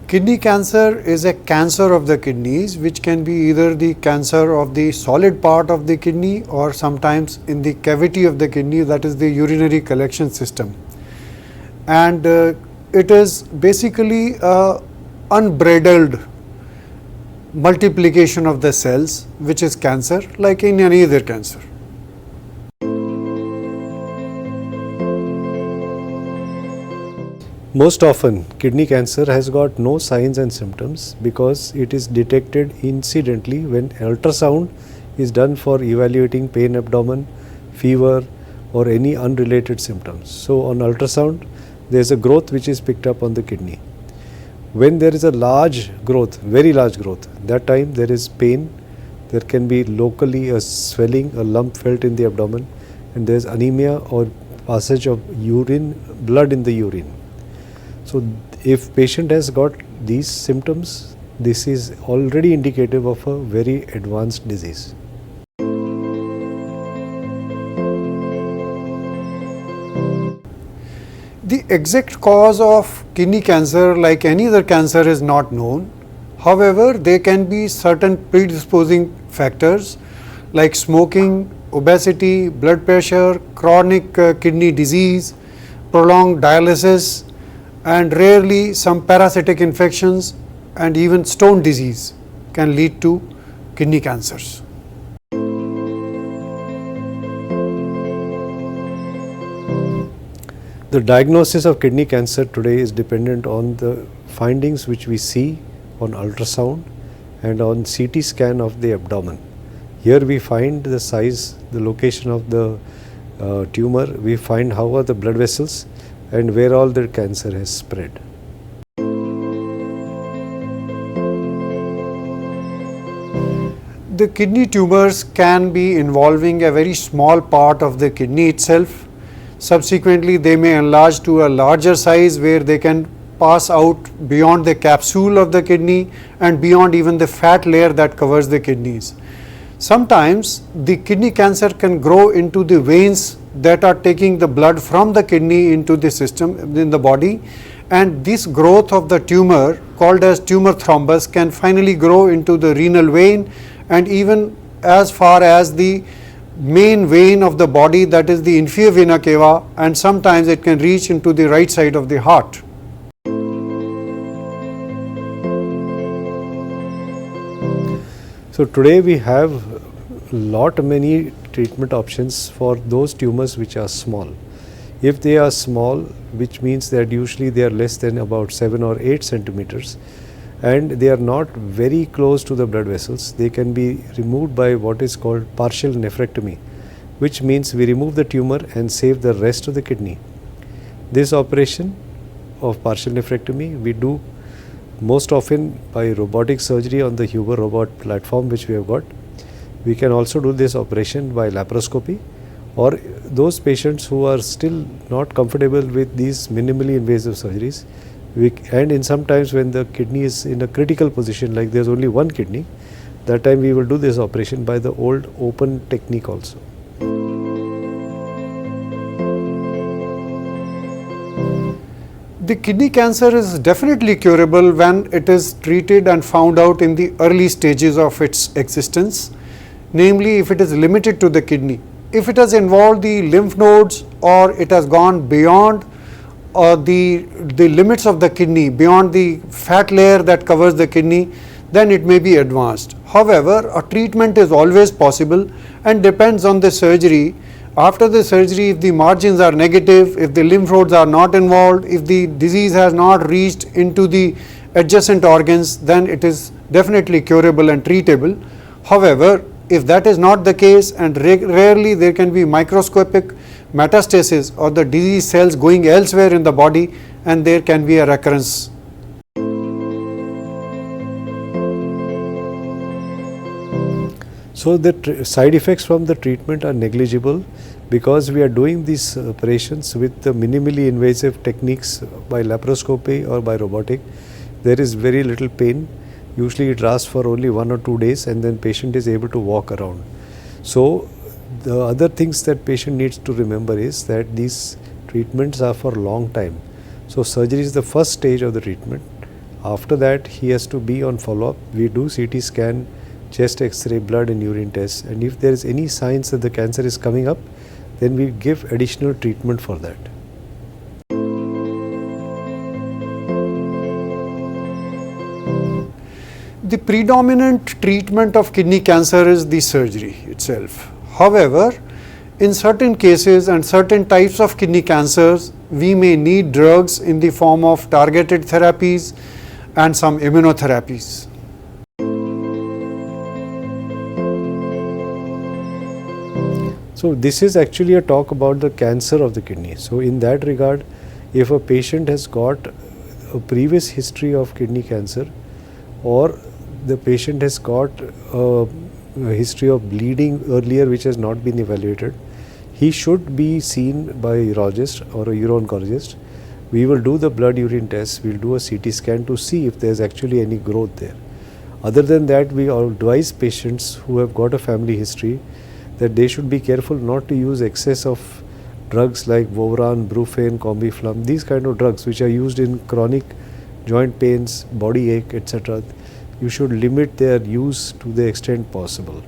Kidney cancer is a cancer of the kidneys, which can be either the cancer of the solid part of the kidney or sometimes in the cavity of the kidney, that is the urinary collection system. And it is basically a unbridled multiplication of the cells, which is cancer, like in any other cancer. Most often, kidney cancer has got no signs and symptoms because it is detected incidentally when ultrasound is done for evaluating pain abdomen, fever or any unrelated symptoms. So, on ultrasound, there is a growth which is picked up on the kidney. When there is a large growth, very large growth, that time there is pain, there can be locally a swelling, a lump felt in the abdomen, and there is anemia or passage of blood in the urine. So, if patient has got these symptoms, this is already indicative of a very advanced disease. The exact cause of kidney cancer, like any other cancer, is not known. However, there can be certain predisposing factors like smoking, obesity, blood pressure, chronic kidney disease, prolonged dialysis, and rarely some parasitic infections and even stone disease can lead to kidney cancers. The diagnosis of kidney cancer today is dependent on the findings which we see on ultrasound and on CT scan of the abdomen. Here we find the size, the location of the tumor, we find how are the blood vessels and where all the cancer has spread. The kidney tumors can be involving a very small part of the kidney itself. Subsequently, they may enlarge to a larger size where they can pass out beyond the capsule of the kidney and beyond even the fat layer that covers the kidneys. Sometimes the kidney cancer can grow into the veins that are taking the blood from the kidney into the system in the body, and this growth of the tumor, called as tumor thrombus, can finally grow into the renal vein and even as far as the main vein of the body, that is the inferior vena cava, and sometimes it can reach into the right side of the heart. So today we have many treatment options for those tumors which are small. If they are small, which means that usually they are less than about 7 or 8 centimeters and they are not very close to the blood vessels, they can be removed by what is called partial nephrectomy, which means we remove the tumor and save the rest of the kidney. This operation of partial nephrectomy we do most often by robotic surgery on the Huber robot platform which we have got. We can also do this operation by laparoscopy, or those patients who are still not comfortable with these minimally invasive surgeries, and in sometimes when the kidney is in a critical position, like there is only one kidney, that time we will do this operation by the old open technique also. The kidney cancer is definitely curable when it is treated and found out in the early stages of its existence, namely if it is limited to the kidney. If it has involved the lymph nodes or it has gone beyond the limits of the kidney, beyond the fat layer that covers the kidney, then it may be advanced. However, a treatment is always possible and depends on the surgery. After the surgery, if the margins are negative, if the lymph nodes are not involved, if the disease has not reached into the adjacent organs, then it is definitely curable and treatable. However, if that is not the case, and rarely there can be microscopic metastasis or the disease cells going elsewhere in the body, and there can be a recurrence. So the side effects from the treatment are negligible because we are doing these operations with the minimally invasive techniques by laparoscopy or by robotic. There is very little pain. Usually it lasts for only 1 or 2 days and then patient is able to walk around. So the other things that patient needs to remember is that these treatments are for long time. So surgery is the first stage of the treatment After that, he has to be on follow-up. We do CT scan, chest X-ray, blood and urine tests, and if there is any signs that the cancer is coming up, then we give additional treatment for that. The predominant treatment of kidney cancer is the surgery itself. However, in certain cases and certain types of kidney cancers, we may need drugs in the form of targeted therapies and some immunotherapies. So this is actually a talk about the cancer of the kidney. So in that regard, if a patient has got a previous history of kidney cancer, or the patient has got a history of bleeding earlier which has not been evaluated, he should be seen by a urologist or a uro-oncologist. We will do the blood urine test, we will do a CT scan to see if there is actually any growth there. Other than that, we advise patients who have got a family history that they should be careful not to use excess of drugs like Voveran, Brufen, Combiflam, these kind of drugs which are used in chronic joint pains, body ache, etc. You should limit their use to the extent possible.